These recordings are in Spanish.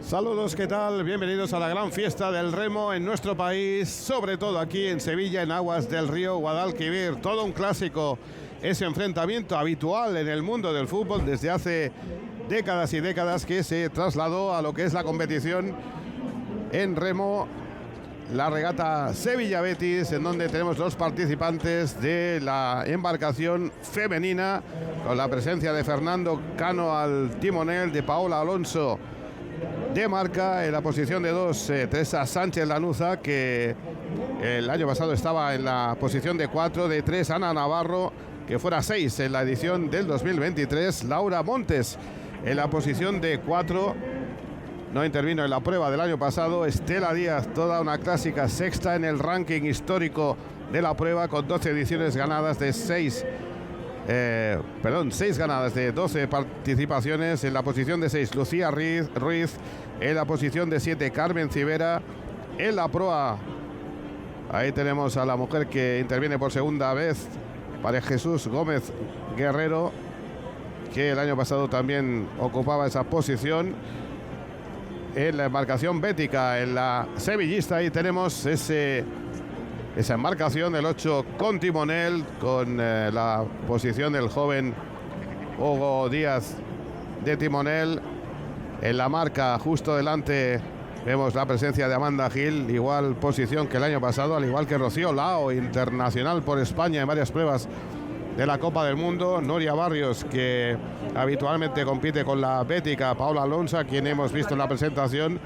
Saludos, ¿qué tal? Bienvenidos a la gran fiesta del remo en nuestro país, sobre todo aquí en Sevilla, en aguas del río Guadalquivir. Todo un clásico, ese enfrentamiento habitual en el mundo del fútbol desde hace décadas y décadas, que se trasladó a lo que es la competición en remo, la regata Sevilla-Betis, en donde tenemos los participantes de la embarcación femenina, con la presencia de Fernando Cano al timonel, de Paola Alonso de marca, en la posición de 2 Teresa Sánchez Lanuza, que el año pasado estaba en la posición de 4, de 3 Ana Navarro, que fuera 6 en la edición del 2023, Laura Montes en la posición de 4, no intervino en la prueba del año pasado, Estela Díaz, toda una clásica, sexta en el ranking histórico de la prueba, con 12 ediciones ganadas de 6 ganadas de 12 participaciones. En la posición de 6 Lucía Ruiz, en la posición de 7 Carmen Civera. En la proa, ahí tenemos a la mujer que interviene por segunda vez, María Jesús Gómez Guerrero, que el año pasado también ocupaba esa posición. En la embarcación bética, en la sevillista, ahí tenemos esa embarcación del 8 con timonel, con la posición del joven Hugo Díaz de timonel. En la marca, justo delante, vemos la presencia de Amanda Gil, igual posición que el año pasado, al igual que Rocío Lao, internacional por España en varias pruebas de la Copa del Mundo. Nuria Barrios, que habitualmente compite con la bética Paola Alonso, a quien hemos visto en la presentación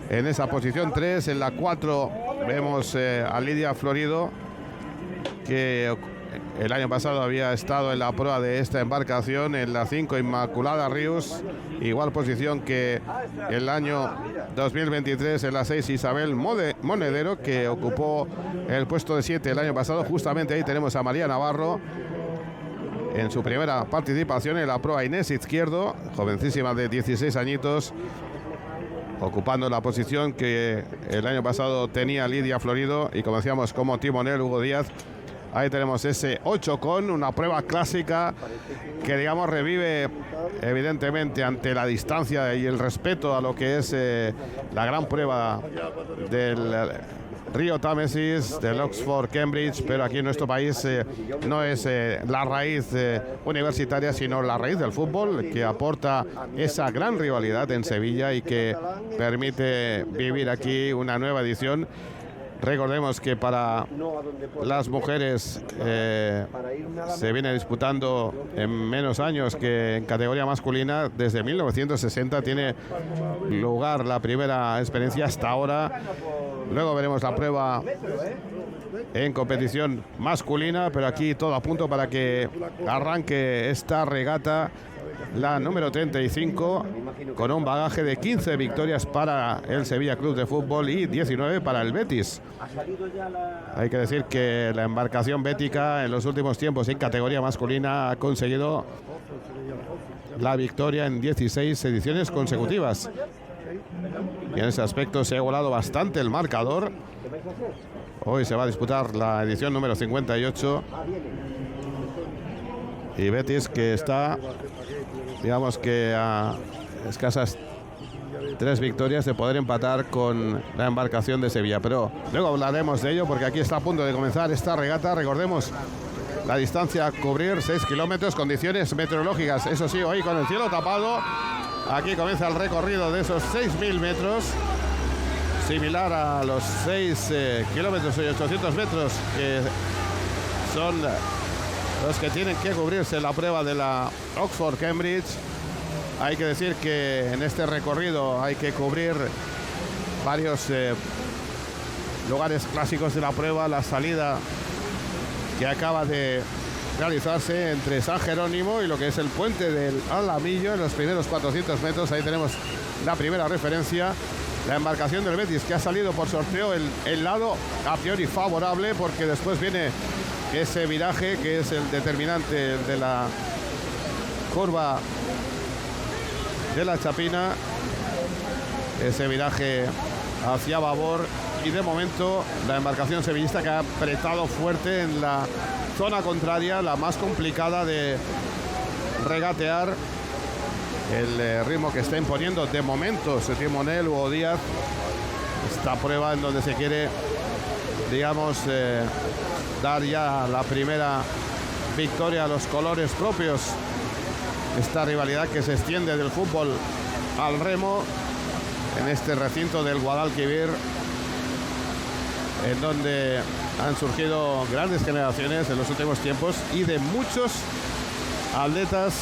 en esa posición 3. En la 4 vemos a Lidia Florido, que el año pasado había estado en la prueba de esta embarcación. En la 5 Inmaculada Ríos, igual posición que el año 2023. En la 6 Isabel Monedero, que ocupó el puesto de 7 el año pasado. Justamente ahí tenemos a María Navarro en su primera participación en la prueba. Inés Izquierdo, jovencísima de 16 añitos, ocupando la posición que el año pasado tenía Lidia Florido, y como decíamos, como timonel Hugo Díaz. Ahí tenemos ese 8 con una prueba clásica que, digamos, revive evidentemente ante la distancia y el respeto a lo que es la gran prueba del Río Támesis, del Oxford Cambridge, pero aquí en nuestro país no es la raíz universitaria, sino la raíz del fútbol, que aporta esa gran rivalidad en Sevilla y que permite vivir aquí una nueva edición. Recordemos que para las mujeres se viene disputando en menos años que en categoría masculina. Desde 1960 tiene lugar la primera experiencia hasta ahora. Luego veremos la prueba en competición masculina, pero aquí todo a punto para que arranque esta regata, la número 35, con un bagaje de 15 victorias para el Sevilla Club de Fútbol y 19 para el Betis. Hay que decir que la embarcación bética en los últimos tiempos en categoría masculina ha conseguido la victoria en 16 ediciones consecutivas. Y en ese aspecto se ha igualado bastante el marcador. Hoy se va a disputar la edición número 58. Y Betis, que está, digamos que a escasas 3 victorias de poder empatar con la embarcación de Sevilla. Pero luego hablaremos de ello, porque aquí está a punto de comenzar esta regata. Recordemos la distancia a cubrir, 6 kilómetros, condiciones meteorológicas, eso sí, hoy con el cielo tapado. Aquí comienza el recorrido de esos 6.000 metros, similar a los 6 kilómetros y 800 metros que son los que tienen que cubrirse en la prueba de la Oxford Cambridge. Hay que decir que en este recorrido hay que cubrir varios lugares clásicos de la prueba. La salida que acaba de realizarse entre San Jerónimo y lo que es el puente del Alamillo, en los primeros 400 metros. Ahí tenemos la primera referencia, la embarcación del Betis, que ha salido por sorteo el lado a priori favorable, porque después viene ese viraje que es el determinante de la curva de la Chapina, ese viraje hacia babor. Y de momento la embarcación sevillista, que ha apretado fuerte en la zona contraria, la más complicada de regatear, el ritmo que está imponiendo de momento ese timonel Hugo Díaz. Esta prueba en donde se quiere, digamos, dar ya la primera victoria a los colores propios. Esta rivalidad que se extiende del fútbol al remo en este recinto del Guadalquivir, en donde han surgido grandes generaciones en los últimos tiempos y de muchos atletas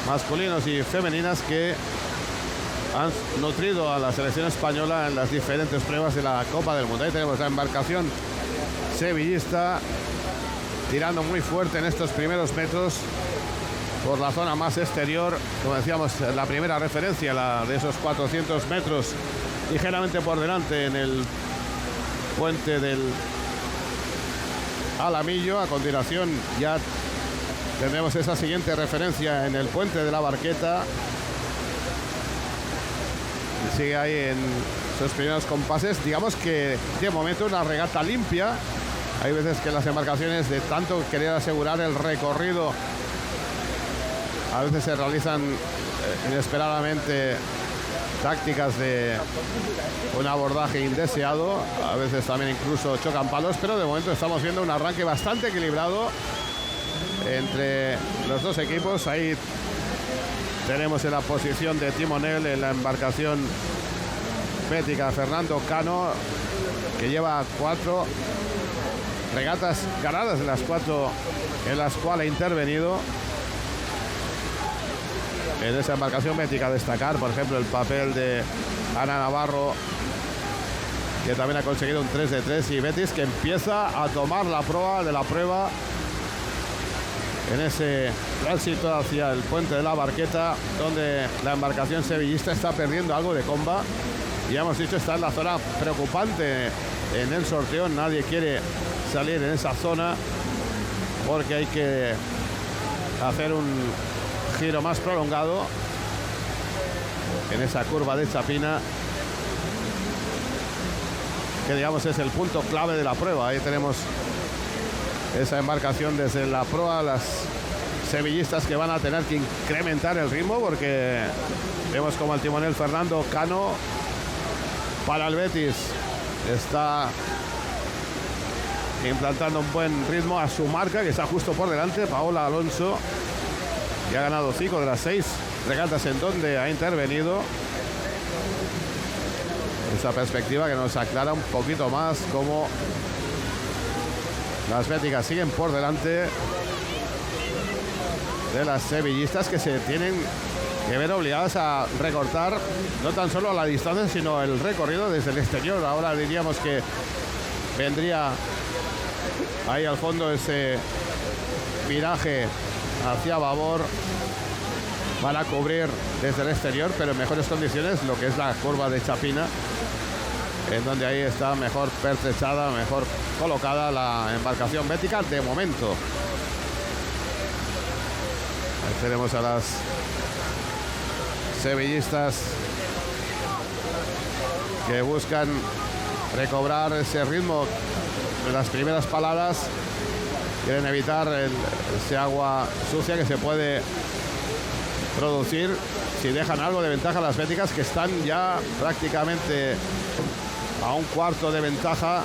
masculinos y femeninas que han nutrido a la selección española en las diferentes pruebas de la Copa del Mundo. Ahí tenemos la embarcación sevillista tirando muy fuerte en estos primeros metros por la zona más exterior. Como decíamos, la primera referencia, la de esos 400 metros, ligeramente por delante en el puente del Alamillo. A continuación ya tendremos esa siguiente referencia en el puente de la Barqueta. Sigue ahí en sus primeros compases. Digamos que de momento una regata limpia. Hay veces que las embarcaciones, de tanto querer asegurar el recorrido, a veces se realizan inesperadamente tácticas de un abordaje indeseado. A veces también incluso chocan palos, pero de momento estamos viendo un arranque bastante equilibrado entre los dos equipos. Ahí tenemos en la posición de timonel en la embarcación bética Fernando Cano, que lleva 4 regatas ganadas, de las 4 en las cuales ha intervenido. En esa embarcación bética destacar, por ejemplo, el papel de Ana Navarro, que también ha conseguido un 3 de 3, y Betis, que empieza a tomar la proa de la prueba en ese tránsito hacia el puente de la Barqueta, donde la embarcación sevillista está perdiendo algo de comba. Ya hemos dicho, está en la zona preocupante en el sorteo. Nadie quiere salir en esa zona porque hay que hacer un giro más prolongado en esa curva de Chapina, que digamos es el punto clave de la prueba. Ahí tenemos esa embarcación desde la proa, las sevillistas que van a tener que incrementar el ritmo, porque vemos como el timonel Fernando Cano para el Betis está implantando un buen ritmo a su marca, que está justo por delante, Paola Alonso, y ha ganado 5 de las 6 regatas en donde ha intervenido. Esa perspectiva que nos aclara un poquito más cómo las béticas siguen por delante de las sevillistas, que se tienen que ver obligadas a recortar no tan solo la distancia, sino el recorrido desde el exterior. Ahora diríamos que vendría ahí al fondo ese viraje hacia babor para cubrir desde el exterior, pero en mejores condiciones, lo que es la curva de Chapina, en donde ahí está mejor pertrechada, mejor colocada la embarcación bética de momento. Ahí tenemos a las sevillistas que buscan recobrar ese ritmo de las primeras paladas. Quieren evitar ese agua sucia que se puede producir si dejan algo de ventaja a las béticas, que están ya prácticamente a un cuarto de ventaja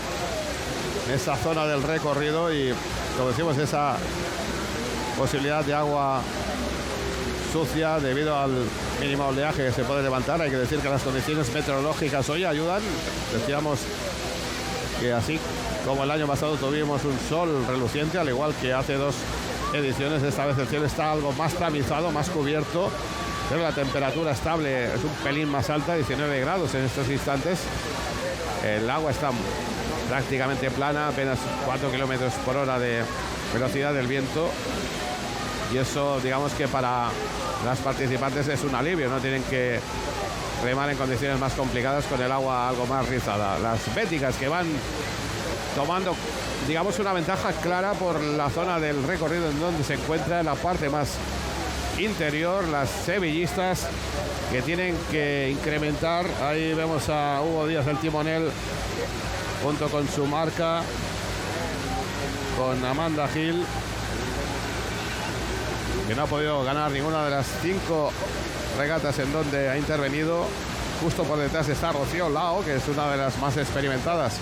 en esa zona del recorrido, y como decimos, esa posibilidad de agua sucia debido al mínimo oleaje que se puede levantar. Hay que decir que las condiciones meteorológicas hoy ayudan. Decíamos que así como el año pasado tuvimos un sol reluciente, al igual que hace 2 ediciones, esta vez el cielo está algo más tamizado, más cubierto, pero la temperatura estable es un pelín más alta, 19 grados en estos instantes. El agua está prácticamente plana, apenas 4 kilómetros por hora de velocidad del viento, y eso, digamos que para las participantes es un alivio, no tienen que remar en condiciones más complicadas con el agua algo más rizada. Las béticas que van tomando, digamos, una ventaja clara por la zona del recorrido en donde se encuentra en la parte más interior. Las sevillistas que tienen que incrementar. Ahí vemos a Hugo Díaz, el timonel, junto con su marca, con Amanda Gil, que no ha podido ganar ninguna de las 5 regatas en donde ha intervenido. Justo por detrás está Rocío Lao, que es una de las más experimentadas.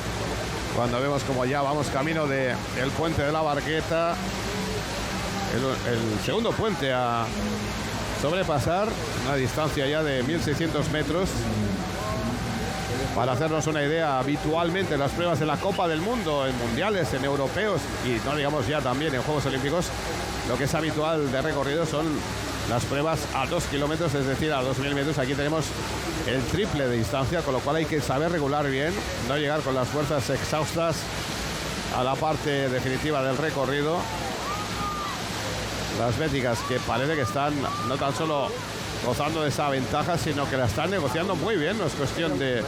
Cuando vemos como ya vamos camino del puente de la Barqueta, el segundo puente a sobrepasar, una distancia ya de 1.600 metros. Para hacernos una idea, habitualmente las pruebas de la Copa del Mundo, en mundiales, en europeos y no digamos ya también en Juegos Olímpicos, lo que es habitual de recorrido son las pruebas a 2 kilómetros, es decir, a 2.000 metros. Aquí tenemos el triple de distancia, con lo cual hay que saber regular bien, no llegar con las fuerzas exhaustas a la parte definitiva del recorrido. Las béticas, que parece que están no tan solo gozando de esa ventaja, sino que la están negociando muy bien. No es cuestión de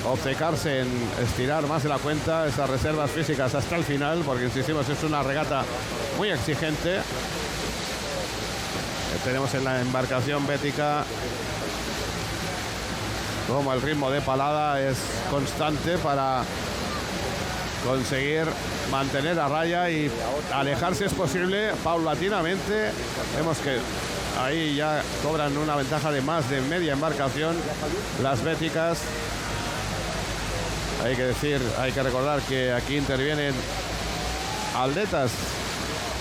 obcecarse en estirar más de la cuenta esas reservas físicas hasta el final, porque insistimos, es una regata muy exigente. Tenemos en la embarcación bética como el ritmo de palada es constante para conseguir mantener a raya y alejarse, es posible, paulatinamente. Vemos que ahí ya cobran una ventaja de más de media embarcación las béticas. Hay que decir, hay que recordar que aquí intervienen atletas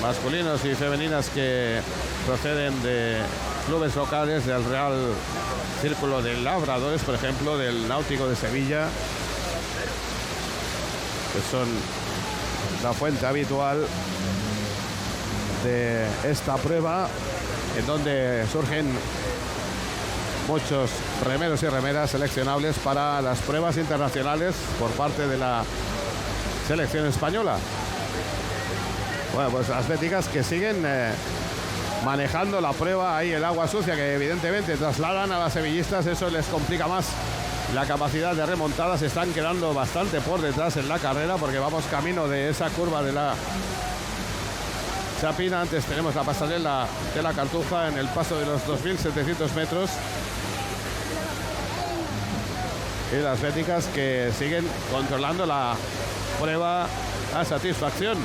masculinos y femeninas que proceden de clubes locales, del Real Círculo de Labradores, por ejemplo, del Náutico de Sevilla, que son la fuente habitual de esta prueba, en donde surgen muchos remeros y remeras seleccionables para las pruebas internacionales por parte de la selección española. Bueno, pues las béticas que siguen manejando la prueba, ahí el agua sucia que evidentemente trasladan a las sevillistas, eso les complica más la capacidad de remontada. Se están quedando bastante por detrás en la carrera, porque vamos camino de esa curva de la Chapina. Antes tenemos la pasarela de la Cartuja en el paso de los 2.700 metros. Y las béticas que siguen controlando la prueba a satisfacción.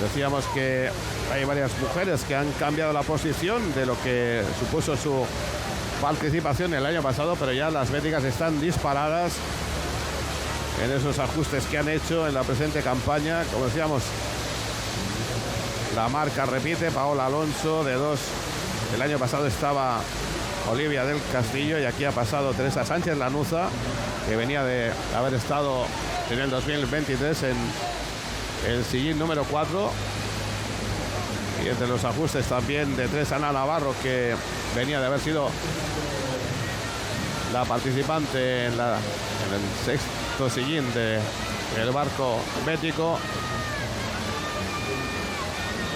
Decíamos que hay varias mujeres que han cambiado la posición de lo que supuso su participación el año pasado, pero ya las béticas están disparadas en esos ajustes que han hecho en la presente campaña. Como decíamos, la marca repite, Paola Alonso de 2. El año pasado estaba Olivia del Castillo y aquí ha pasado Teresa Sánchez Lanuza, que venía de haber estado en el 2023 en el sillín número 4. Y entre los ajustes también de 3, Ana Navarro, que venía de haber sido la participante en el sexto sillín del barco bético.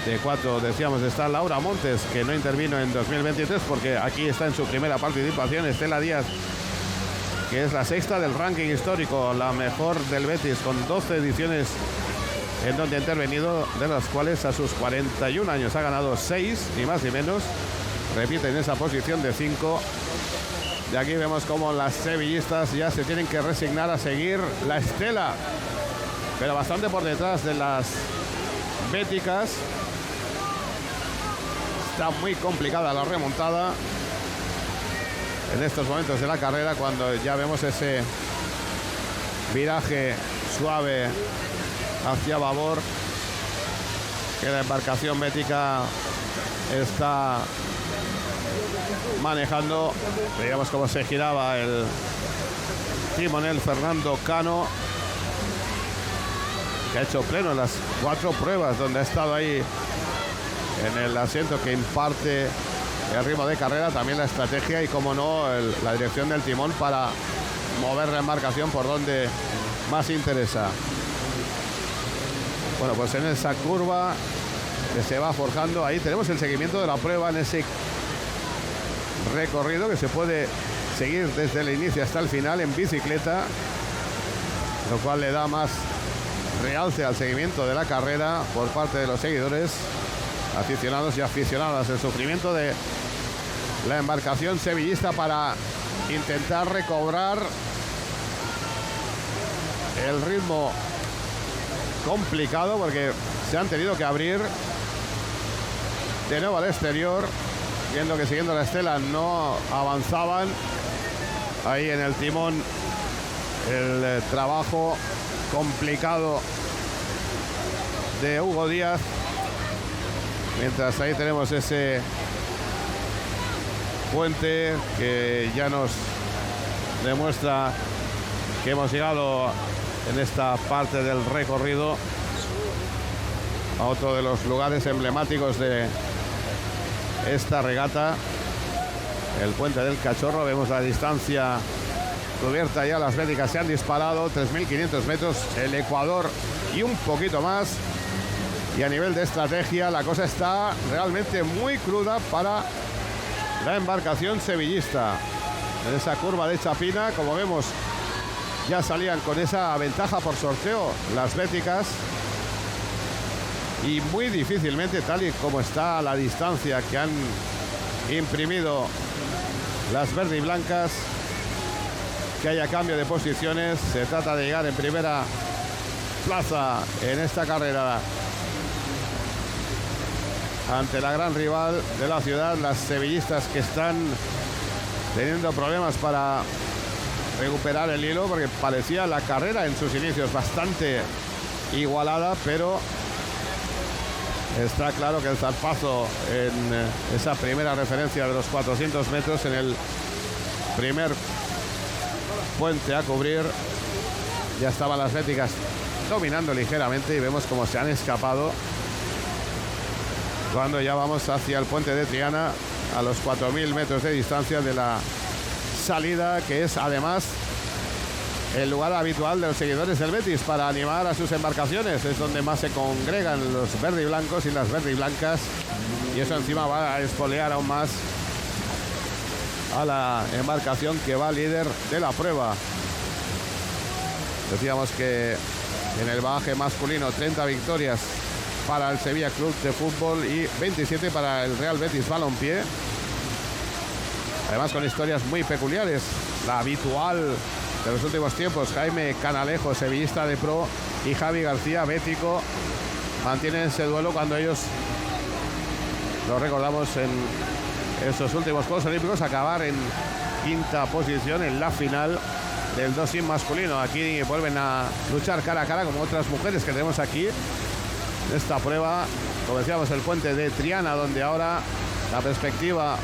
De 4, decíamos, está Laura Montes, que no intervino en 2023 porque aquí está en su primera participación. Estela Díaz, que es la sexta del ranking histórico, la mejor del Betis, con 12 ediciones en donde ha intervenido, de las cuales a sus 41 años ha ganado 6, ni más ni menos. Repite en esa posición de 5. Y aquí vemos cómo las sevillistas ya se tienen que resignar a seguir la estela, pero bastante por detrás de las béticas. Está muy complicada la remontada en estos momentos de la carrera, cuando ya vemos ese viraje suave hacia babor, que la embarcación bética está manejando. Veíamos cómo se giraba el timonel Fernando Cano, que ha hecho pleno en las 4 pruebas donde ha estado ahí en el asiento que imparte el ritmo de carrera, también la estrategia y, como no, la dirección del timón para mover la embarcación por donde más interesa. Bueno, pues en esa curva que se va forjando, ahí tenemos el seguimiento de la prueba en ese recorrido que se puede seguir desde el inicio hasta el final en bicicleta, lo cual le da más realce al seguimiento de la carrera por parte de los seguidores, aficionados y aficionadas. El sufrimiento de la embarcación sevillista para intentar recobrar el ritmo complicado, porque se han tenido que abrir de nuevo al exterior viendo que siguiendo la estela no avanzaban. Ahí en el timón el trabajo complicado de Hugo Díaz. Mientras ahí tenemos ese puente que ya nos demuestra que hemos llegado en esta parte del recorrido a otro de los lugares emblemáticos de esta regata, el puente del Cachorro. Vemos la distancia cubierta ya, las béticas se han disparado, 3.500 metros, el Ecuador y un poquito más. Y a nivel de estrategia la cosa está realmente muy cruda para la embarcación sevillista. En esa curva de Chapina, como vemos, ya salían con esa ventaja por sorteo las béticas. Y muy difícilmente, tal y como está la distancia que han imprimido las verde y blancas, que haya cambio de posiciones. Se trata de llegar en primera plaza en esta carrera ante la gran rival de la ciudad, las sevillistas, que están teniendo problemas para recuperar el hilo, porque parecía la carrera en sus inicios bastante igualada, pero está claro que el zarpazo en esa primera referencia de los 400 metros en el primer puente a cubrir, ya estaban las béticas dominando ligeramente, y vemos cómo se han escapado cuando ya vamos hacia el puente de Triana, a los 4.000 metros de distancia de la salida, que es además el lugar habitual de los seguidores del Betis para animar a sus embarcaciones. Es donde más se congregan los verde y blancos y las verde y blancas, y eso encima va a espolear aún más a la embarcación que va líder de la prueba. Decíamos que en el bagaje masculino 30 victorias para el Sevilla Club de Fútbol y 27 para el Real Betis Balompié. Además con historias muy peculiares. La habitual de los últimos tiempos, Jaime Canalejo, sevillista de pro, y Javi García, bético, mantienen ese duelo cuando ellos, lo recordamos, en esos últimos Juegos Olímpicos acabar en quinta posición en la final del 200 masculino. Aquí vuelven a luchar cara a cara como otras mujeres que tenemos aquí en esta prueba. Como decíamos, el puente de Triana, donde ahora la perspectiva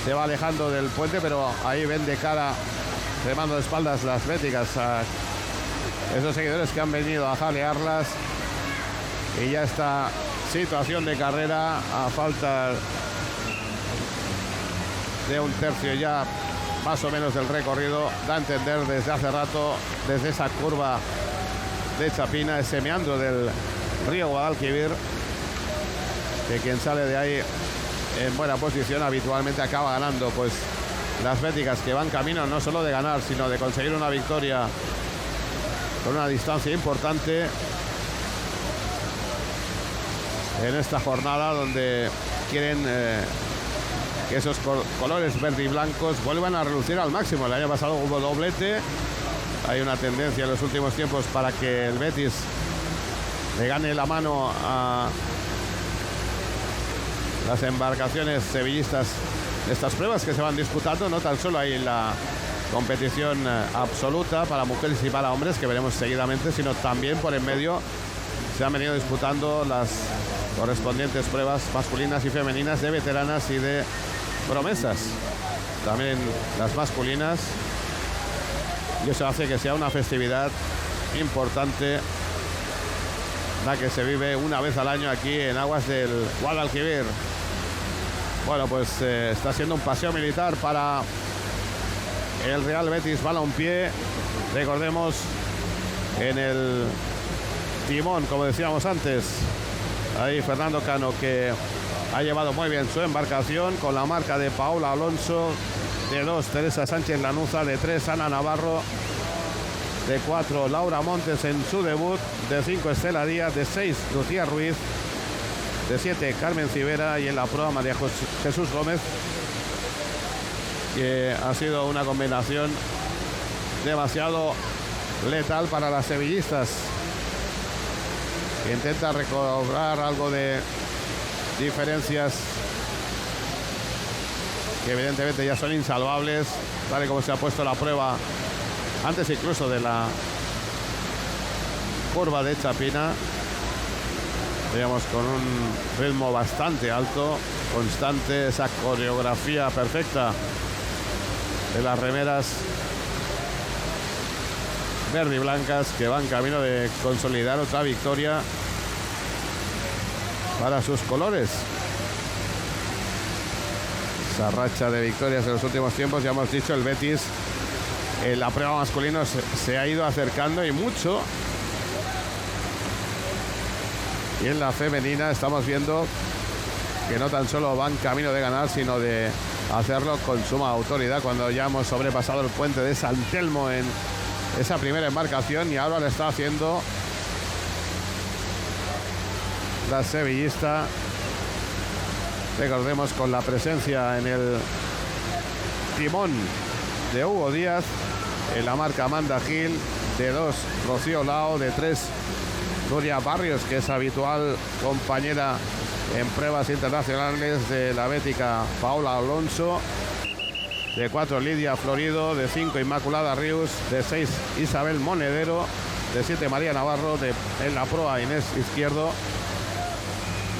se va alejando del puente, pero ahí ven de cara, remando de espaldas, las béticas a esos seguidores que han venido a jalearlas. Y ya esta situación de carrera, a falta de un tercio ya más o menos del recorrido, da a entender desde hace rato, desde esa curva de Chapina, ese meandro del río Guadalquivir, que quien sale de ahí en buena posición habitualmente acaba ganando. Pues las béticas, que van camino no solo de ganar, sino de conseguir una victoria con una distancia importante en esta jornada, donde quieren que esos colores verde y blancos vuelvan a relucir al máximo. El año pasado hubo doblete. Hay una tendencia en los últimos tiempos para que el Betis le gane la mano a las embarcaciones sevillistas. Estas pruebas que se van disputando, no tan solo hay la competición absoluta para mujeres y para hombres, que veremos seguidamente, sino también por en medio se han venido disputando las correspondientes pruebas masculinas y femeninas de veteranas y de promesas, también las masculinas, y eso hace que sea una festividad importante la que se vive una vez al año aquí en aguas del Guadalquivir. Bueno, pues está siendo un paseo militar para el Real Betis Balompié. Recordemos, en el timón, como decíamos antes, ahí Fernando Cano, que ha llevado muy bien su embarcación, con la marca de Paola Alonso, de 2 Teresa Sánchez Lanuza, de 3 Ana Navarro, de 4 Laura Montes en su debut, de 5 Estela Díaz, de 6 Lucía Ruiz, de 7 Carmen Civera, y en la proa María Jesús Gómez, que ha sido una combinación demasiado letal para las sevillistas, que intenta recobrar algo de diferencias que evidentemente ya son insalvables, tal y como se ha puesto la prueba antes incluso de la curva de Chapina. Digamos, con un ritmo bastante alto, constante, esa coreografía perfecta de las remeras verde y blancas, que van camino de consolidar otra victoria para sus colores. Esa racha de victorias en los últimos tiempos, ya hemos dicho, el Betis en la prueba masculina se ha ido acercando y mucho. Y en la femenina estamos viendo que no tan solo van camino de ganar, sino de hacerlo con suma autoridad, cuando ya hemos sobrepasado el puente de San Telmo en esa primera embarcación, y ahora lo está haciendo la sevillista. Recordemos, con la presencia en el timón de Hugo Díaz, en la marca Amanda Gil, de 2 Rocío Lao, de 3 Nuria Barrios, que es habitual compañera en pruebas internacionales, de la bética Paola Alonso, de 4 Lidia Florido, de 5 Inmaculada Rius, de 6 Isabel Monedero, de 7 María Navarro, en la proa Inés Izquierdo.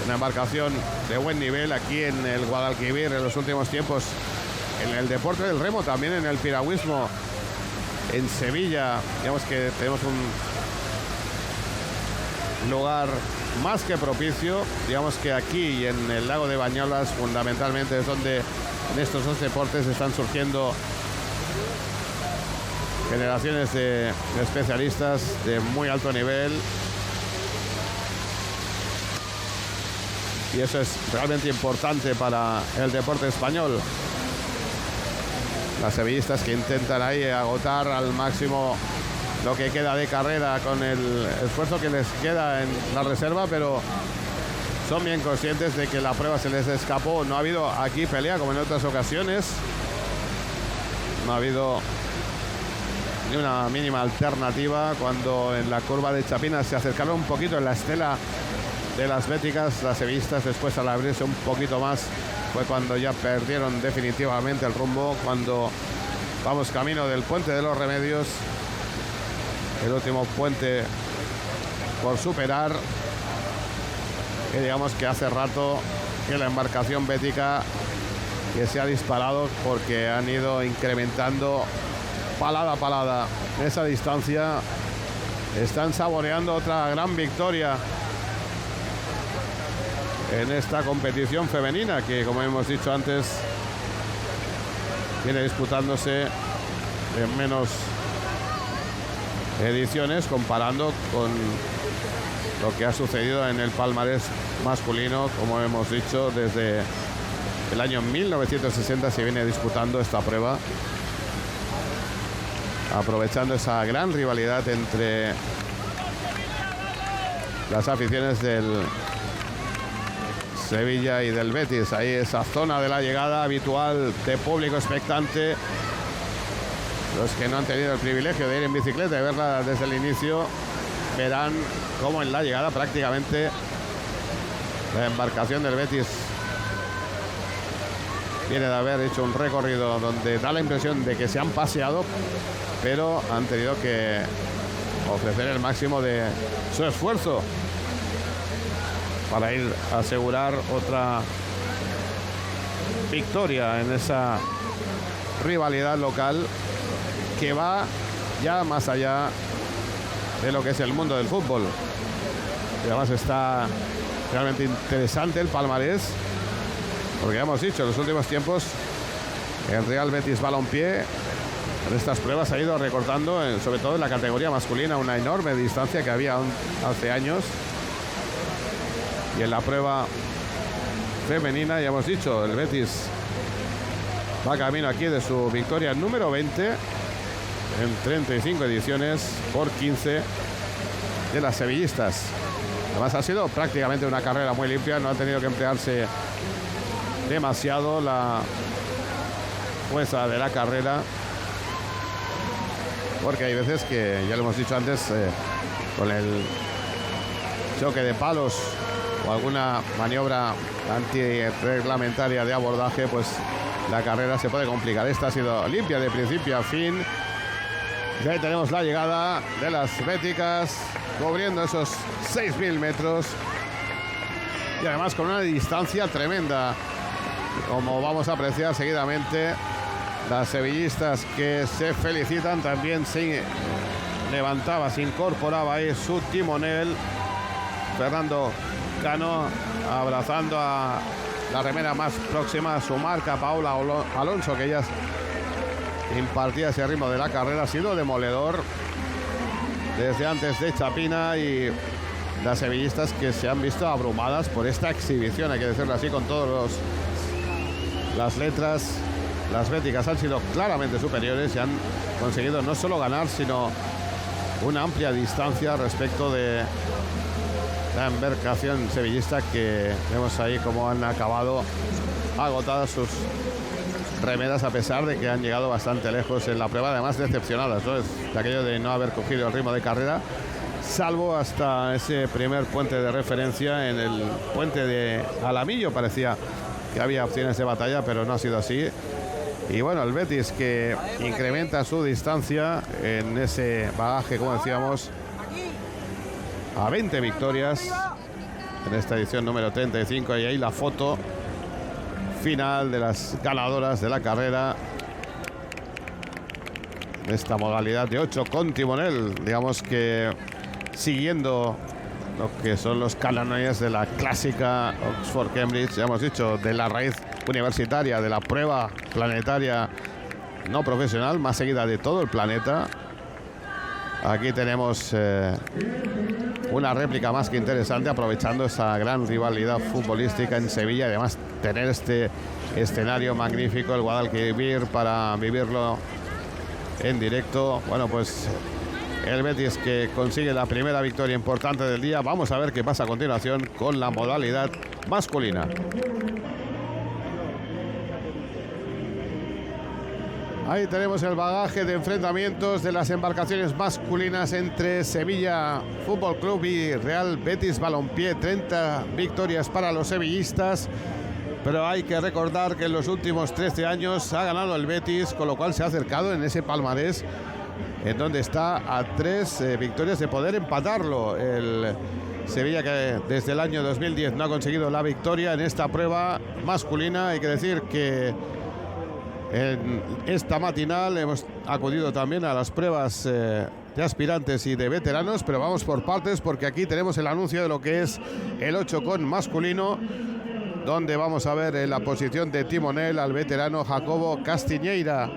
Una embarcación de buen nivel aquí en el Guadalquivir en los últimos tiempos, en el deporte del remo, también en el piragüismo en Sevilla. Digamos que tenemos un lugar más que propicio. Digamos que aquí y en el lago de Bañolas fundamentalmente es donde en estos dos deportes están surgiendo generaciones de especialistas de muy alto nivel, y eso es realmente importante para el deporte español. Las sevillistas que intentan ahí agotar al máximo lo que queda de carrera con el esfuerzo que les queda en la reserva, pero son bien conscientes de que la prueba se les escapó. No ha habido aquí pelea como en otras ocasiones, no ha habido ni una mínima alternativa. Cuando en la curva de Chapina se acercaron un poquito en la estela de las béticas, las sevillistas, después al abrirse un poquito más fue cuando ya perdieron definitivamente el rumbo. Cuando vamos camino del Puente de los Remedios, el último puente por superar, que digamos que hace rato que la embarcación bética que se ha disparado, porque han ido incrementando palada a palada esa distancia. Están saboreando otra gran victoria en esta competición femenina, que, como hemos dicho antes, viene disputándose en menos ediciones comparando con lo que ha sucedido en el palmarés masculino. Como hemos dicho, desde el año 1960 se viene disputando esta prueba, aprovechando esa gran rivalidad entre las aficiones del Sevilla y del Betis. Ahí esa zona de la llegada habitual de público expectante. Los que no han tenido el privilegio de ir en bicicleta y verla desde el inicio verán cómo en la llegada prácticamente la embarcación del Betis viene de haber hecho un recorrido donde da la impresión de que se han paseado, pero han tenido que ofrecer el máximo de su esfuerzo para ir a asegurar otra victoria en esa rivalidad local que va ya más allá de lo que es el mundo del fútbol. Y además está realmente interesante el palmarés, porque ya hemos dicho, en los últimos tiempos el Real Betis Balompié en estas pruebas ha ido recortando, sobre todo en la categoría masculina, una enorme distancia que había hace años. Y en la prueba femenina, ya hemos dicho, el Betis va camino aquí de su victoria número 20 en 35 ediciones por 15 de las sevillistas. Además ha sido prácticamente una carrera muy limpia, no ha tenido que emplearse demasiado la fuerza de la carrera, porque hay veces que, ya lo hemos dicho antes, con el choque de palos o alguna maniobra antirreglamentaria de abordaje, pues la carrera se puede complicar. Esta ha sido limpia de principio a fin. Y ahí tenemos la llegada de las béticas, cubriendo esos 6.000 metros. Y además con una distancia tremenda. Como vamos a apreciar seguidamente, las sevillistas que se felicitan. También se levantaba, se incorporaba ahí su timonel, Fernando Cano, abrazando a la remera más próxima a su marca, Paula Alonso, que ya impartía ese ritmo de la carrera. Ha sido demoledor desde antes de Chapina, y las sevillistas que se han visto abrumadas por esta exhibición, hay que decirlo así con todas las letras. Las béticas han sido claramente superiores y han conseguido no solo ganar, sino una amplia distancia respecto de la embarcación sevillista, que vemos ahí cómo han acabado agotadas sus remeras, a pesar de que han llegado bastante lejos en la prueba, además decepcionadas, ¿no? Es de aquello de no haber cogido el ritmo de carrera, salvo hasta ese primer puente de referencia. En el puente de Alamillo parecía que había opciones de batalla, pero no ha sido así. Y bueno, el Betis, que incrementa su distancia en ese bagaje, como decíamos, a 20 victorias en esta edición número 35. Y ahí la foto final de las ganadoras de la carrera en esta modalidad de 8 con timonel. Digamos que siguiendo lo que son los cánones de la clásica Oxford-Cambridge, ya hemos dicho, de la raíz universitaria, de la prueba planetaria no profesional más seguida de todo el planeta. Aquí tenemos una réplica más que interesante, aprovechando esa gran rivalidad futbolística en Sevilla, y además tener este escenario magnífico, el Guadalquivir, para vivirlo en directo. Bueno, pues el Betis, que consigue la primera victoria importante del día. Vamos a ver qué pasa a continuación con la modalidad masculina. Ahí tenemos el bagaje de enfrentamientos de las embarcaciones masculinas entre Sevilla Fútbol Club y Real Betis Balompié. 30 victorias para los sevillistas, pero hay que recordar que en los últimos 13 años ha ganado el Betis, con lo cual se ha acercado en ese palmarés, en donde está a 3 victorias de poder empatarlo. El Sevilla, que desde el año 2010 no ha conseguido la victoria en esta prueba masculina. Hay que decir que en esta matinal hemos acudido también a las pruebas de aspirantes y de veteranos, pero vamos por partes, porque aquí tenemos el anuncio de lo que es el 8 con masculino, donde vamos a ver en la posición de timonel al veterano Jacobo Castiñeira,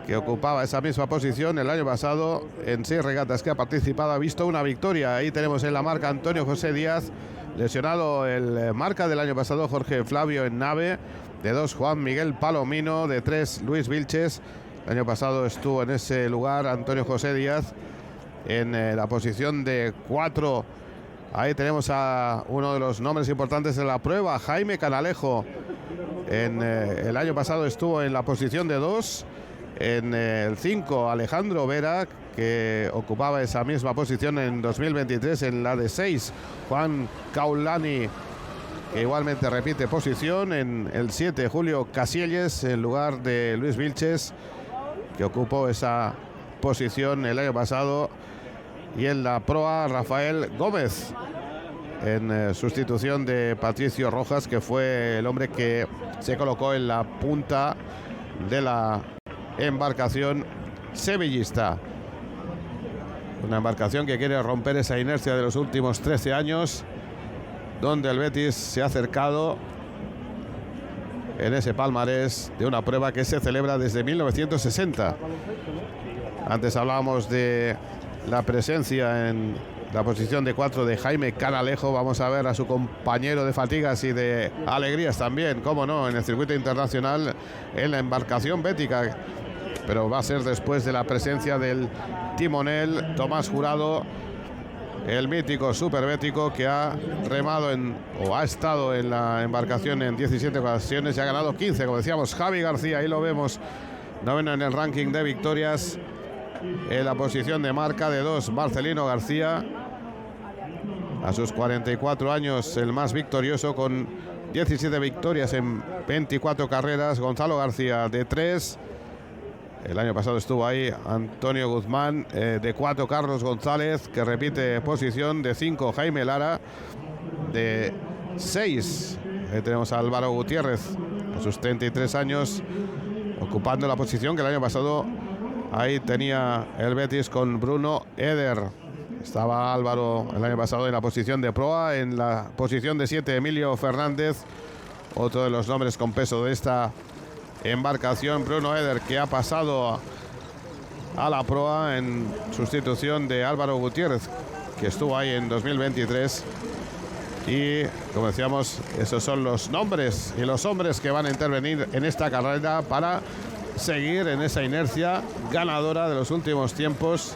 que ocupaba esa misma posición el año pasado. En 6 regatas que ha participado ha visto una victoria. Ahí tenemos en la marca Antonio José Díaz, lesionado el marca del año pasado Jorge Flavio en nave. De 2, Juan Miguel Palomino. De 3, Luis Vilches. El año pasado estuvo en ese lugar Antonio José Díaz. En la posición de 4, ahí tenemos a uno de los nombres importantes de la prueba, Jaime Canalejo. El año pasado estuvo en la posición de 2. En el 5, Alejandro Vera, que ocupaba esa misma posición en 2023. En la de 6, Juan Caulani, que igualmente repite posición. En el 7, Julio Casielles, en lugar de Luis Vilches, que ocupó esa posición el año pasado. Y en la proa, Rafael Gómez, en sustitución de Patricio Rojas, que fue el hombre que se colocó en la punta de la embarcación sevillista. Una embarcación que quiere romper esa inercia de los últimos 13 años, donde el Betis se ha acercado en ese palmarés de una prueba que se celebra desde 1960. Antes hablábamos de la presencia en la posición de 4 de Jaime Canalejo. Vamos a ver a su compañero de fatigas y de alegrías también, cómo no, en el circuito internacional en la embarcación bética. Pero va a ser después de la presencia del timonel Tomás Jurado, el mítico superbético, que ha remado o ha estado en la embarcación en 17 ocasiones y ha ganado 15, como decíamos. Javi García, ahí lo vemos, noveno en el ranking de victorias. En la posición de marca de 2, Marcelino García, a sus 44 años el más victorioso, con 17 victorias en 24 carreras. Gonzalo García de 3. El año pasado estuvo ahí Antonio Guzmán. De 4 Carlos González, que repite posición. De 5 Jaime Lara. De 6 tenemos a Álvaro Gutiérrez, a sus 33 años, ocupando la posición que el año pasado ahí tenía el Betis con Bruno Eder. Estaba Álvaro el año pasado en la posición de proa. En la posición de 7 Emilio Fernández, otro de los nombres con peso de esta embarcación. Bruno Eder, que ha pasado a la proa en sustitución de Álvaro Gutiérrez, que estuvo ahí en 2023. Y como decíamos, esos son los nombres y los hombres que van a intervenir en esta carrera para seguir en esa inercia ganadora de los últimos tiempos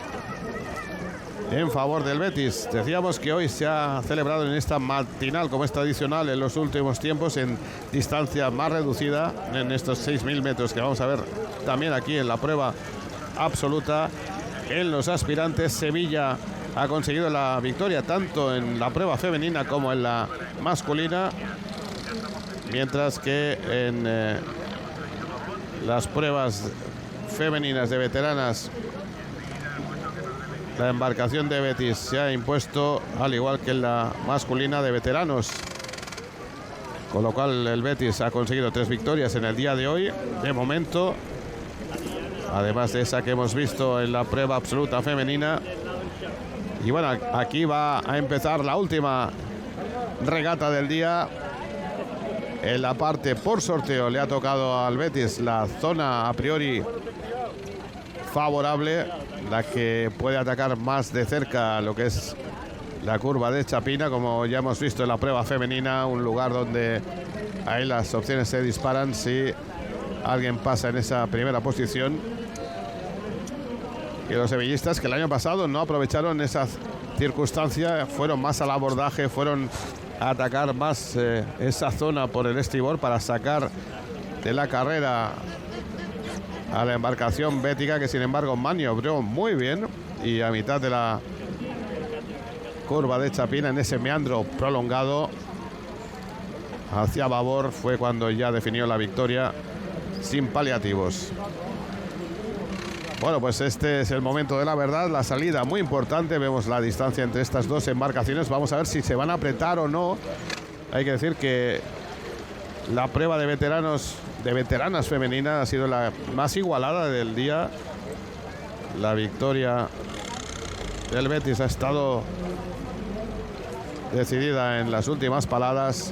en favor del Betis. Decíamos que hoy se ha celebrado en esta matinal, como es tradicional en los últimos tiempos, en distancia más reducida, en estos 6.000 metros que vamos a ver también aquí en la prueba absoluta. En los aspirantes, Sevilla ha conseguido la victoria tanto en la prueba femenina como en la masculina, mientras que en las pruebas femeninas de veteranas, la embarcación de Betis se ha impuesto, al igual que en la masculina de veteranos, con lo cual el Betis ha conseguido 3 victorias en el día de hoy, de momento, además de esa que hemos visto en la prueba absoluta femenina. Y bueno, aquí va a empezar la última regata del día. En la parte por sorteo le ha tocado al Betis la zona a priori favorable, la que puede atacar más de cerca lo que es la curva de Chapina, como ya hemos visto en la prueba femenina, un lugar donde ahí las opciones se disparan si alguien pasa en esa primera posición. Y los sevillistas, que el año pasado no aprovecharon esa circunstancia, fueron más al abordaje, fueron a atacar más esa zona por el estribor para sacar de la carrera a la embarcación bética, que sin embargo maniobró muy bien, y a mitad de la curva de Chapina, en ese meandro prolongado hacia babor, fue cuando ya definió la victoria sin paliativos. Bueno, pues este es el momento de la verdad, la salida muy importante. Vemos la distancia entre estas dos embarcaciones. Vamos a ver si se van a apretar o no. Hay que decir que la prueba de veteranos, de veteranas femeninas, ha sido la más igualada del día. La victoria del Betis ha estado decidida en las últimas paladas,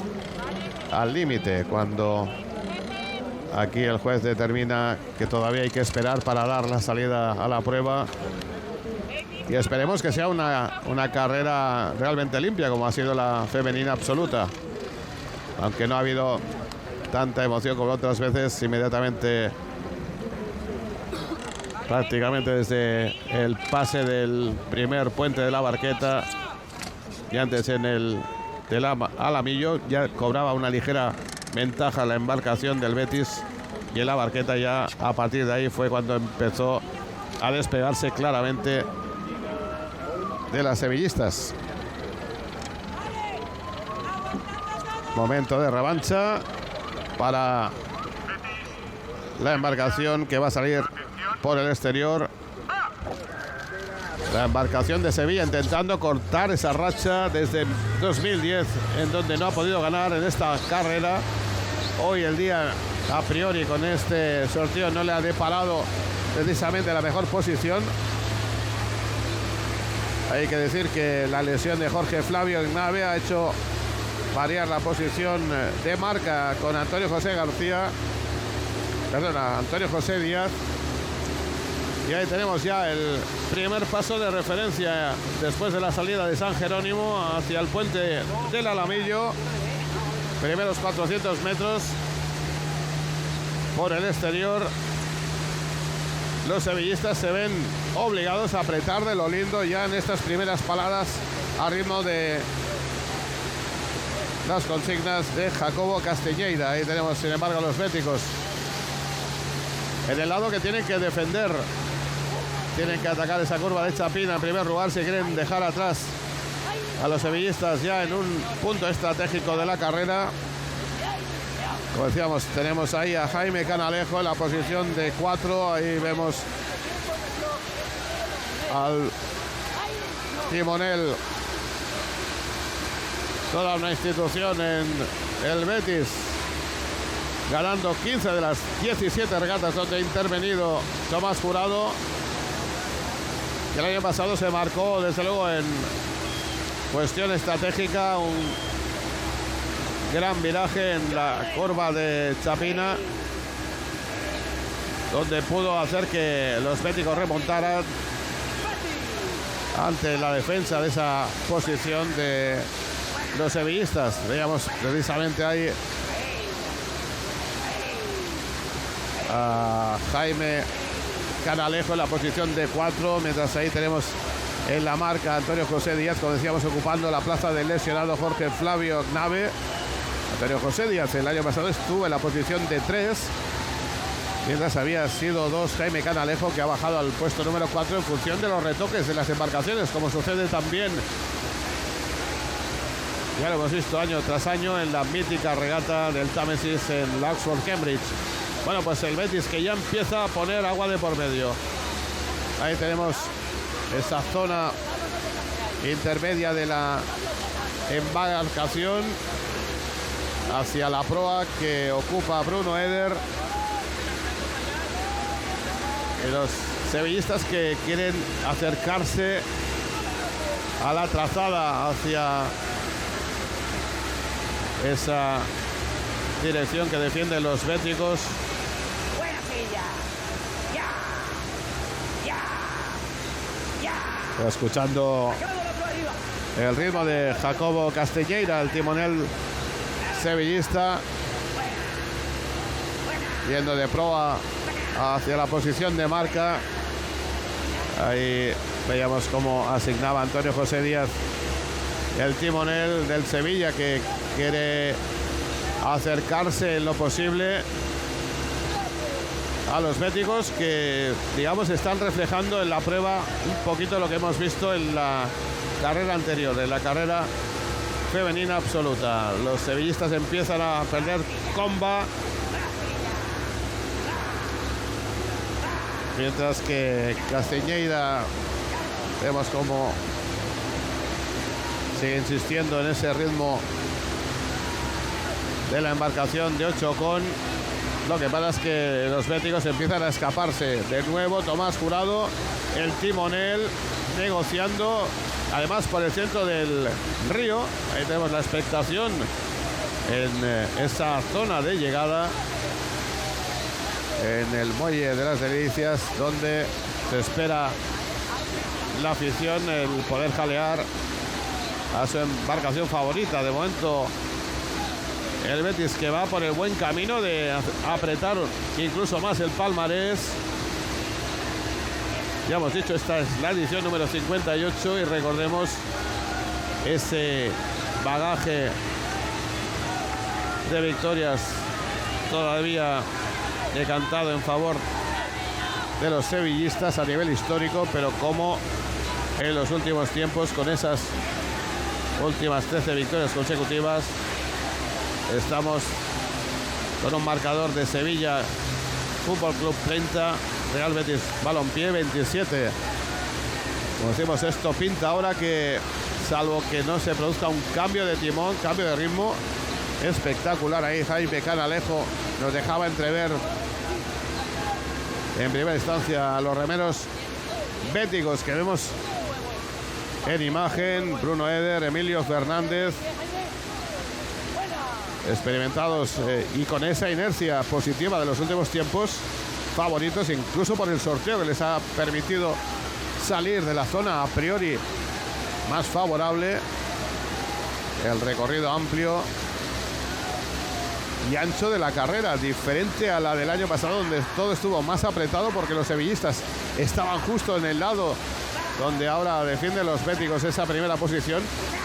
al límite, cuando aquí el juez determina que todavía hay que esperar para dar la salida a la prueba. Y esperemos que sea una carrera realmente limpia, como ha sido la femenina absoluta. Aunque no ha habido tanta emoción como otras veces, inmediatamente, prácticamente desde el pase del primer puente de la Barqueta y antes en el del Alamillo, ya cobraba una ligera ventaja la embarcación del Betis, y en la Barqueta ya a partir de ahí fue cuando empezó a despegarse claramente de las sevillistas. Momento de revancha para la embarcación que va a salir por el exterior. La embarcación de Sevilla intentando cortar esa racha desde 2010, en donde no ha podido ganar en esta carrera. Hoy el día, a priori, con este sorteo no le ha deparado precisamente la mejor posición. Hay que decir que la lesión de Jorge Flavio Ignave ha hecho variar la posición de marca con Antonio José Díaz. Y ahí tenemos ya el primer paso de referencia después de la salida de San Jerónimo hacia el puente del Alamillo. Primeros 400 metros por el exterior. Los sevillistas se ven obligados a apretar de lo lindo ya en estas primeras paladas, a ritmo de las consignas de Jacobo Castiñeira. Ahí tenemos, sin embargo, a los béticos en el lado que tienen que defender. Tienen que atacar esa curva de Chapina en primer lugar si quieren dejar atrás a los sevillistas ya en un punto estratégico de la carrera. Como decíamos, tenemos ahí a Jaime Canalejo en la posición de 4. Ahí vemos al timonel, toda una institución en el Betis, ganando 15 de las 17 regatas donde ha intervenido Tomás Jurado, que el año pasado se marcó desde luego en cuestión estratégica un gran viraje en la curva de Chapina, donde pudo hacer que los béticos remontaran ante la defensa de esa posición de los sevillistas. Veíamos precisamente ahí a Jaime Canalejo en la posición de 4, mientras ahí tenemos en la marca Antonio José Díaz, como decíamos, ocupando la plaza del lesionado Jorge Flavio Gnave. Antonio José Díaz el año pasado estuvo en la posición de 3, mientras había sido 2 Jaime Canalejo, que ha bajado al puesto número 4 en función de los retoques de las embarcaciones, como sucede también, ya lo hemos visto año tras año, en la mítica regata del Támesis en la Oxford Cambridge. Bueno, pues el Betis que ya empieza a poner agua de por medio. Ahí tenemos esa zona intermedia de la embarcación hacia la proa que ocupa Bruno Eder. Y los sevillistas que quieren acercarse a la trazada hacia esa dirección que defienden los béticos. Escuchando el ritmo de Jacobo Castelleira, el timonel sevillista, yendo de proa hacia la posición de marca. Ahí veíamos cómo asignaba Antonio José Díaz, el timonel del Sevilla, que quiere acercarse en lo posible a los béticos, que digamos están reflejando en la prueba un poquito lo que hemos visto en la carrera anterior, en la carrera femenina absoluta. Los sevillistas empiezan a perder comba, mientras que Castelleira vemos como sigue insistiendo en ese ritmo de la embarcación de 8 con. Lo que pasa es que los béticos empiezan a escaparse. De nuevo Tomás Jurado, el timonel, negociando, además por el centro del río. Ahí tenemos la expectación en esa zona de llegada, en el muelle de las Delicias, donde se espera la afición el poder jalear a su embarcación favorita. De momento el Betis, que va por el buen camino de apretar incluso más el palmarés. Ya hemos dicho, esta es la edición número 58 y recordemos ese bagaje de victorias todavía decantado en favor de los sevillistas a nivel histórico, pero como en los últimos tiempos, con esas últimas 13 victorias consecutivas, estamos con un marcador de Sevilla Fútbol Club 30, Real Betis Balompié 27. Como decimos, esto pinta ahora que, salvo que no se produzca un cambio de timón, cambio de ritmo espectacular. Ahí Jaime Canalejo nos dejaba entrever en primera instancia a los remeros béticos que vemos en imagen: Bruno Eder, Emilio Fernández, experimentados y con esa inercia positiva de los últimos tiempos, favoritos incluso por el sorteo que les ha permitido salir de la zona a priori más favorable. El recorrido amplio y ancho de la carrera, diferente a la del año pasado, donde todo estuvo más apretado porque los sevillistas estaban justo en el lado donde ahora defienden los béticos esa primera posición,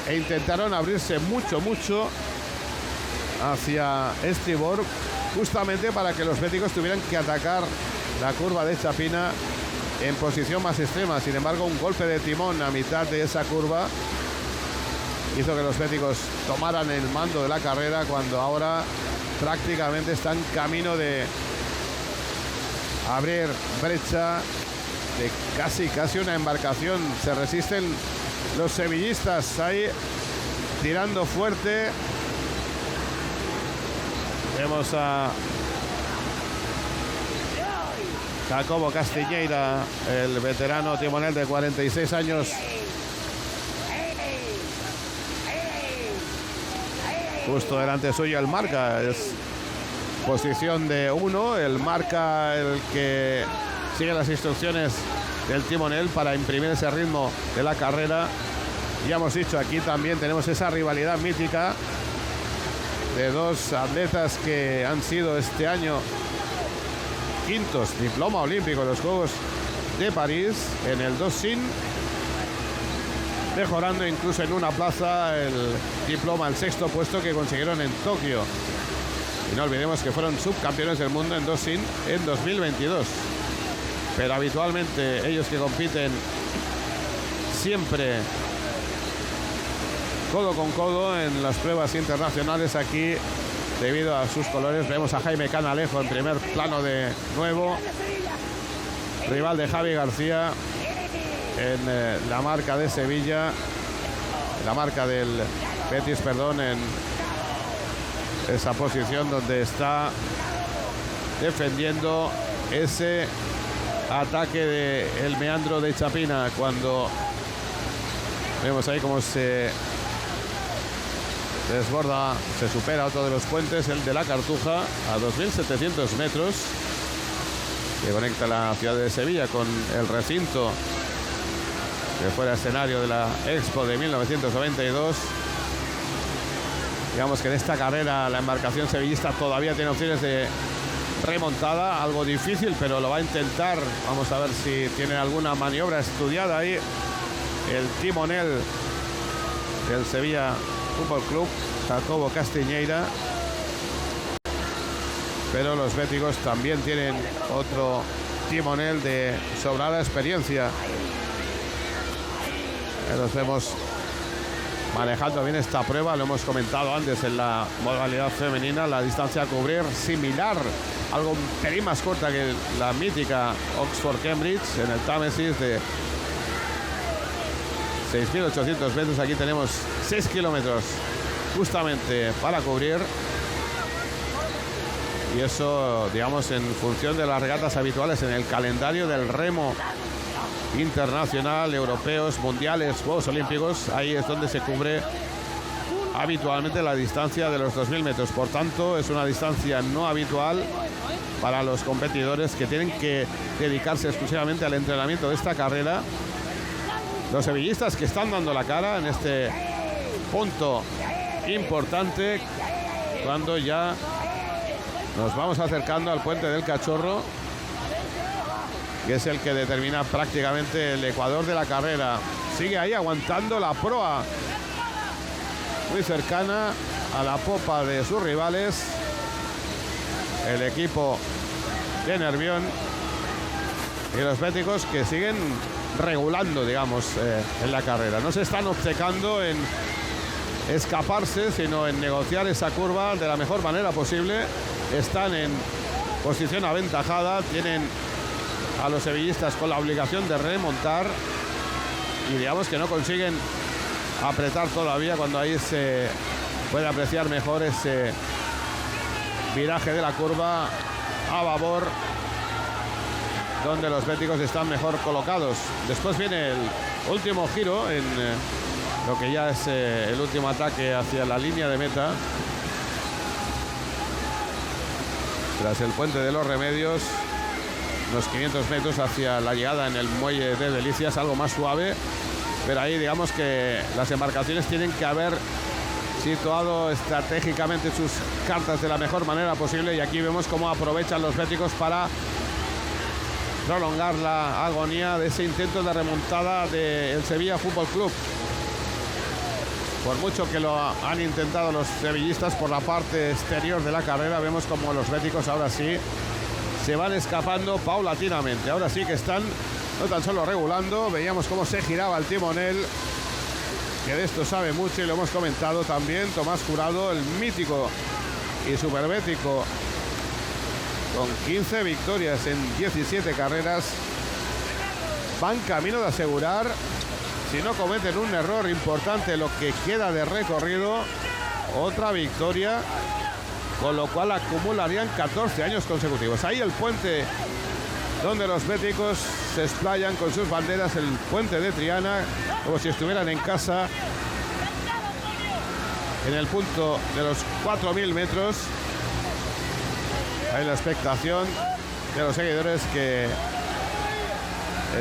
e intentaron abrirse mucho hacia estribor, justamente para que los béticos tuvieran que atacar la curva de Chapina en posición más extrema. Sin embargo, un golpe de timón a mitad de esa curva hizo que los béticos tomaran el mando de la carrera, cuando ahora prácticamente están camino de abrir brecha de casi una embarcación. Se resisten los sevillistas ahí tirando fuerte. Vemos a Jacobo Castiñeira, el veterano timonel de 46 años. Justo delante suyo el marca, es posición de 1, el marca el que sigue las instrucciones del timonel para imprimir ese ritmo de la carrera. Ya hemos dicho, aquí también tenemos esa rivalidad mítica de dos atletas que han sido este año quintos, diploma olímpico en los Juegos de París, en el 2 sin, mejorando incluso en una plaza el diploma, el 6º puesto que consiguieron en Tokio. Y no olvidemos que fueron subcampeones del mundo en 2 sin en 2022. Pero habitualmente ellos que compiten siempre codo con codo en las pruebas internacionales, aquí debido a sus colores. Vemos a Jaime Canalejo en primer plano de nuevo, rival de Javi García en la marca de Sevilla, la marca del Betis, perdón, en esa posición donde está defendiendo ese ataque del meandro de Chapina, cuando vemos ahí cómo se desborda, se supera otro de los puentes, el de la Cartuja, a 2.700 metros, que conecta la ciudad de Sevilla con el recinto que fuera escenario de la Expo de 1992. Digamos que en esta carrera la embarcación sevillista todavía tiene opciones de remontada, algo difícil, pero lo va a intentar. Vamos a ver si tiene alguna maniobra estudiada ahí el timonel del Sevilla Fútbol Club, Jacobo Castiñeira. Pero los béticos también tienen otro timonel de sobrada experiencia. Los vemos manejando bien esta prueba, lo hemos comentado antes en la modalidad femenina, la distancia a cubrir similar, algo un pelín más corta que la mítica Oxford-Cambridge en el Támesis de 6.800 metros. Aquí tenemos 6 kilómetros justamente para cubrir, y eso, digamos, en función de las regatas habituales en el calendario del remo internacional, europeos, mundiales, Juegos Olímpicos. Ahí es donde se cubre habitualmente la distancia de los 2.000 metros. Por tanto, es una distancia no habitual para los competidores que tienen que dedicarse exclusivamente al entrenamiento de esta carrera. Los sevillistas que están dando la cara en este punto importante, cuando ya nos vamos acercando al puente del Cachorro, que es el que determina prácticamente el ecuador de la carrera. Sigue ahí aguantando la proa, muy cercana a la popa de sus rivales, el equipo de Nervión, y los béticos que siguen regulando, digamos, en la carrera. No se están obcecando en escaparse, sino en negociar esa curva de la mejor manera posible. Están en posición aventajada, tienen a los sevillistas con la obligación de remontar, y digamos que no consiguen apretar todavía, cuando ahí se puede apreciar mejor ese viraje de la curva a babor, donde los béticos están mejor colocados. Después viene el último giro en lo que ya es el último ataque hacia la línea de meta, tras el puente de los Remedios, unos 500 metros hacia la llegada en el muelle de Delicias, algo más suave, pero ahí digamos que las embarcaciones tienen que haber situado estratégicamente sus cartas de la mejor manera posible, y aquí vemos cómo aprovechan los béticos para prolongar la agonía de ese intento de remontada del Sevilla Fútbol Club. Por mucho que lo han intentado los sevillistas por la parte exterior de la carrera, vemos como los béticos ahora sí se van escapando paulatinamente. Ahora sí que están no tan solo regulando, veíamos cómo se giraba el timonel que de esto sabe mucho y lo hemos comentado también, Tomás Jurado, el mítico y superbético, con 15 victorias en 17 carreras, van camino de asegurar, si no cometen un error importante lo que queda de recorrido, otra victoria, con lo cual acumularían 14 años consecutivos. Ahí el puente donde los béticos se explayan con sus banderas, el puente de Triana, como si estuvieran en casa, en el punto de los 4.000 metros. Hay la expectación de los seguidores que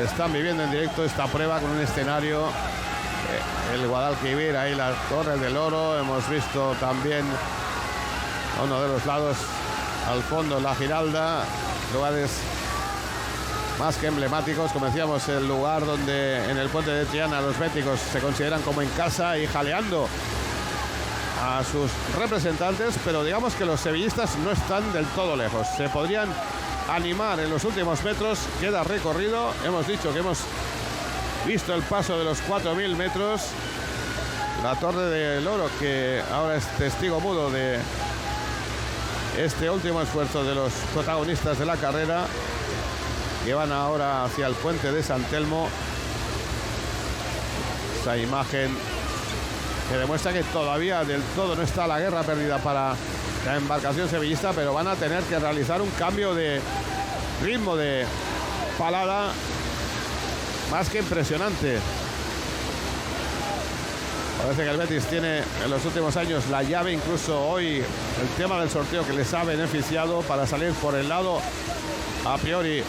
están viviendo en directo esta prueba con un escenario, el Guadalquivir, ahí la Torre del Oro. Hemos visto también a uno de los lados, al fondo, la Giralda, lugares más que emblemáticos. Como decíamos, el lugar donde en el puente de Triana los béticos se consideran como en casa y jaleando a sus representantes, pero digamos que los sevillistas no están del todo lejos. Se podrían animar en los últimos metros, queda recorrido. Hemos dicho que hemos visto el paso de los 4.000 metros. La Torre del Oro, que ahora es testigo mudo de este último esfuerzo de los protagonistas de la carrera, que van ahora hacia el puente de San Telmo. Esa imagen que demuestra que todavía del todo no está la guerra perdida para la embarcación sevillista, pero van a tener que realizar un cambio de ritmo de palada más que impresionante. Parece que el Betis tiene en los últimos años la llave, incluso hoy el tema del sorteo que les ha beneficiado para salir por el lado a priori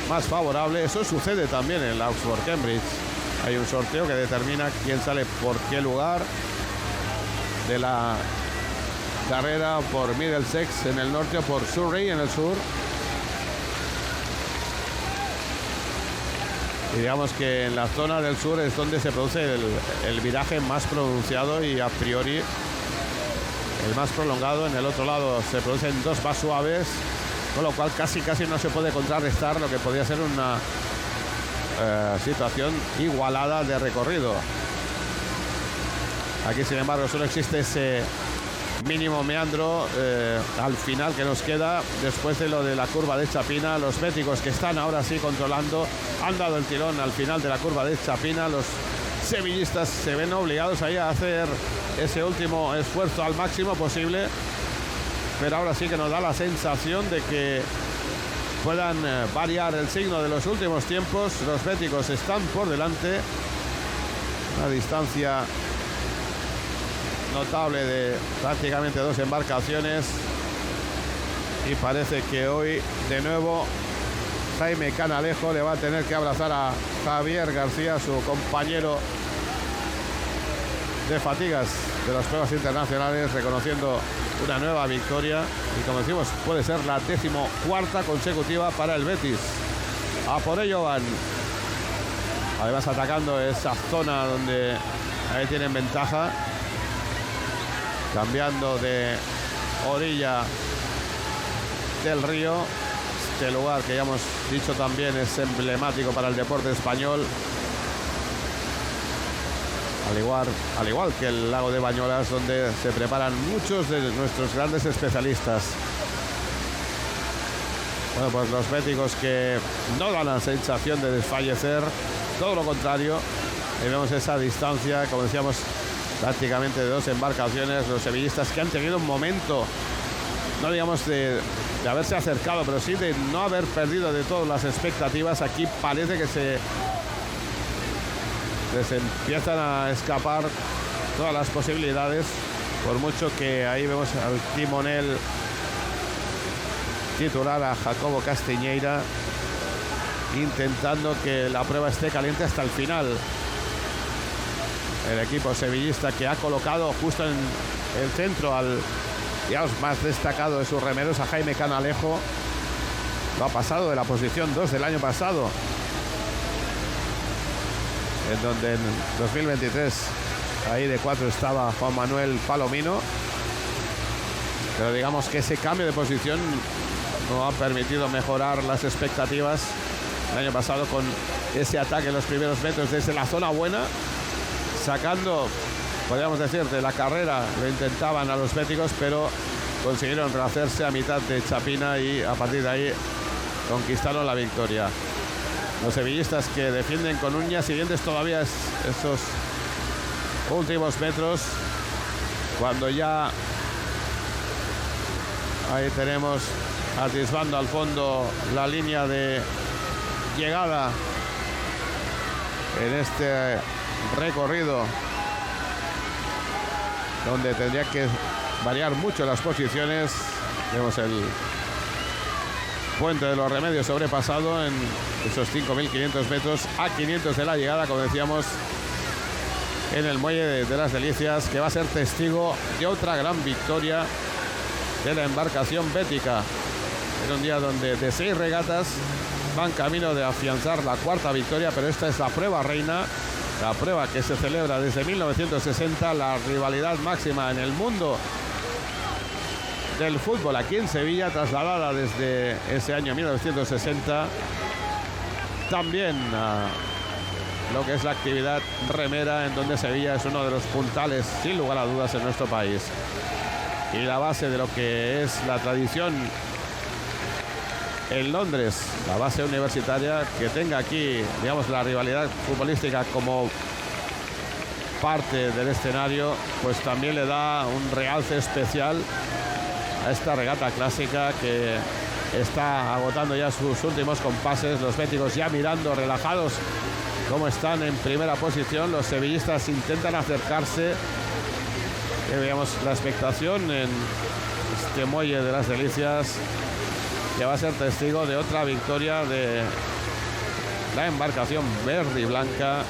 más favorable. Eso sucede también en la Oxford Cambridge. Hay un sorteo que determina quién sale por qué lugar de la carrera, por Middlesex en el norte o por Surrey en el sur. Y digamos que en la zona del sur es donde se produce el viraje más pronunciado y a priori el más prolongado. En el otro lado se producen dos más suaves, con lo cual casi no se puede contrarrestar lo que podría ser una situación igualada de recorrido. Aquí, sin embargo, solo existe ese mínimo meandro al final que nos queda después de lo de la curva de Chapina. Los béticos, que están ahora sí controlando, han dado el tirón al final de la curva de Chapina. Los sevillistas se ven obligados ahí a hacer ese último esfuerzo al máximo posible, pero ahora sí que nos da la sensación de que puedan variar el signo de los últimos tiempos. Los béticos están por delante, una distancia notable de prácticamente dos embarcaciones, y parece que hoy de nuevo Jaime Canalejo le va a tener que abrazar a Javier García, su compañero de fatigas de las pruebas internacionales, reconociendo una nueva victoria, y como decimos, puede ser la 14ª consecutiva para el Betis. A por ello van, además atacando esa zona donde ahí tienen ventaja, cambiando de orilla del río. Este lugar que ya hemos dicho también es emblemático para el deporte español, al igual que el lago de Bañolas, donde se preparan muchos de nuestros grandes especialistas. Bueno, pues los béticos que no dan la sensación de desfallecer, todo lo contrario. Ahí vemos esa distancia, como decíamos, prácticamente de dos embarcaciones. Los sevillistas que han tenido un momento, no digamos de haberse acercado, pero sí de no haber perdido de todas las expectativas. Aquí parece que se les empiezan a escapar todas las posibilidades, por mucho que ahí vemos al timonel titular, a Jacobo Castiñeira, intentando que la prueba esté caliente hasta el final. El equipo sevillista, que ha colocado justo en el centro al, digamos, más destacado de sus remeros, a Jaime Canalejo. Lo ha pasado de la posición 2 del año pasado, en donde en 2023 ahí de 4 estaba Juan Manuel Palomino, pero digamos que ese cambio de posición no ha permitido mejorar las expectativas el año pasado con ese ataque en los primeros metros desde la zona buena, sacando, podríamos decir, de la carrera. Lo intentaban a los béticos, pero consiguieron rehacerse a mitad de Chapina y a partir de ahí conquistaron la victoria. Los sevillistas que defienden con uñas y dientes todavía esos últimos metros, cuando ya ahí tenemos atisbando al fondo la línea de llegada en este recorrido, donde tendría que variar mucho las posiciones. Vemos el Puente de los Remedios sobrepasado en esos 5.500 metros a 500 de la llegada, como decíamos, en el muelle de las Delicias, que va a ser testigo de otra gran victoria de la embarcación bética. En un día donde de 6 regatas van camino de afianzar la 4ª victoria, pero esta es la prueba reina, la prueba que se celebra desde 1960, la rivalidad máxima en el mundo del fútbol aquí en Sevilla, trasladada desde ese año 1960 también a lo que es la actividad remera, en donde Sevilla es uno de los puntales, sin lugar a dudas, en nuestro país, y la base de lo que es la tradición en Londres, la base universitaria. Que tenga aquí, digamos, la rivalidad futbolística como parte del escenario, pues también le da un realce especial a esta regata clásica que está agotando ya sus últimos compases. Los béticos ya mirando relajados cómo están en primera posición. Los sevillistas intentan acercarse. Veamos la expectación en este muelle de las Delicias, que va a ser testigo de otra victoria de la embarcación verde y blanca,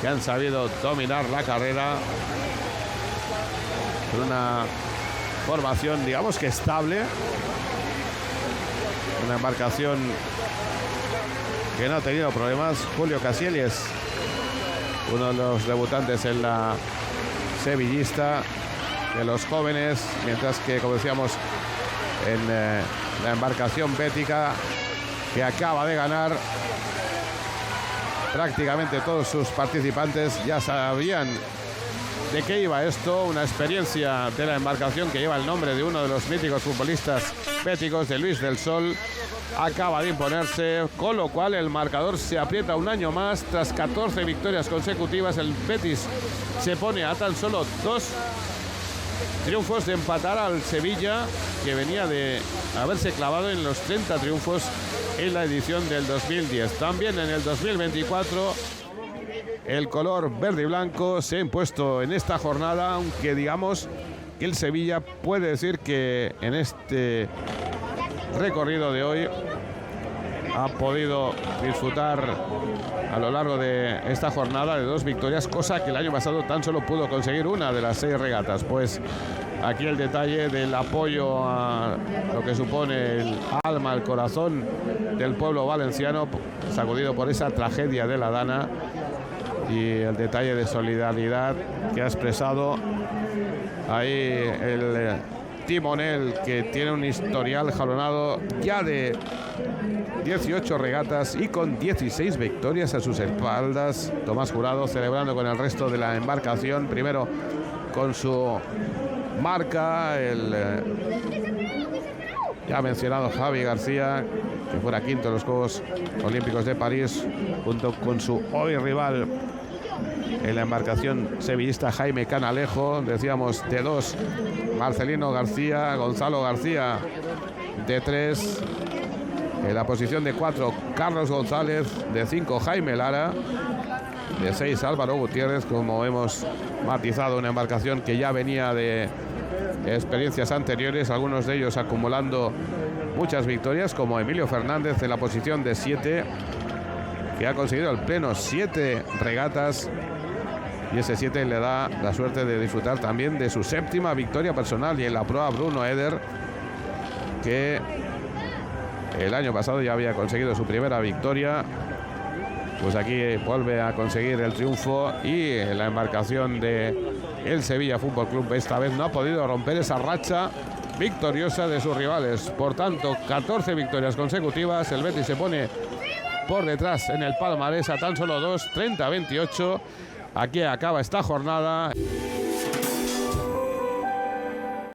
que han sabido dominar la carrera con una formación, digamos que estable, una embarcación que no ha tenido problemas. Julio Casielles, uno de los debutantes en la sevillista, de los jóvenes, mientras que, como decíamos, en la embarcación bética, que acaba de ganar, prácticamente todos sus participantes ya sabían de qué iba esto. Una experiencia de la embarcación que lleva el nombre de uno de los míticos futbolistas béticos, de Luis del Sol, acaba de imponerse, con lo cual el marcador se aprieta un año más. Tras 14 victorias consecutivas, el Betis se pone a tan solo 2 triunfos de empatar al Sevilla, que venía de haberse clavado en los 30 triunfos en la edición del 2010. También en el 2024 el color verde y blanco se ha impuesto en esta jornada, aunque digamos que el Sevilla puede decir que en este recorrido de hoy ha podido disfrutar a lo largo de esta jornada de 2 victorias, cosa que el año pasado tan solo pudo conseguir una de las 6 regatas. Pues aquí el detalle del apoyo a lo que supone el alma, el corazón del pueblo valenciano, sacudido por esa tragedia de la Dana, y el detalle de solidaridad que ha expresado ahí el timonel, que tiene un historial jalonado ya de 18 regatas y con 16 victorias a sus espaldas. Tomás Jurado celebrando con el resto de la embarcación, primero con su marca, el ya mencionado Javi García, que fuera quinto en los Juegos Olímpicos de París, junto con su hoy rival en la embarcación sevillista, Jaime Canalejo. Decíamos de 2, Marcelino García, Gonzalo García de 3. En la posición de 4, Carlos González. De 5, Jaime Lara. De 6, Álvaro Gutiérrez. Como hemos matizado, una embarcación que ya venía de experiencias anteriores, algunos de ellos acumulando muchas victorias, como Emilio Fernández en la posición de 7, que ha conseguido el pleno 7 regatas, y ese 7 le da la suerte de disfrutar también de su 7ª victoria personal. Y en la proa, Bruno Eder, que el año pasado ya había conseguido su primera victoria, pues aquí vuelve a conseguir el triunfo. Y en la embarcación de el Sevilla Fútbol Club esta vez no ha podido romper esa racha victoriosa de sus rivales. Por tanto, 14 victorias consecutivas. El Betis se pone por detrás en el palmarés a tan solo 2, 30-28. Aquí acaba esta jornada.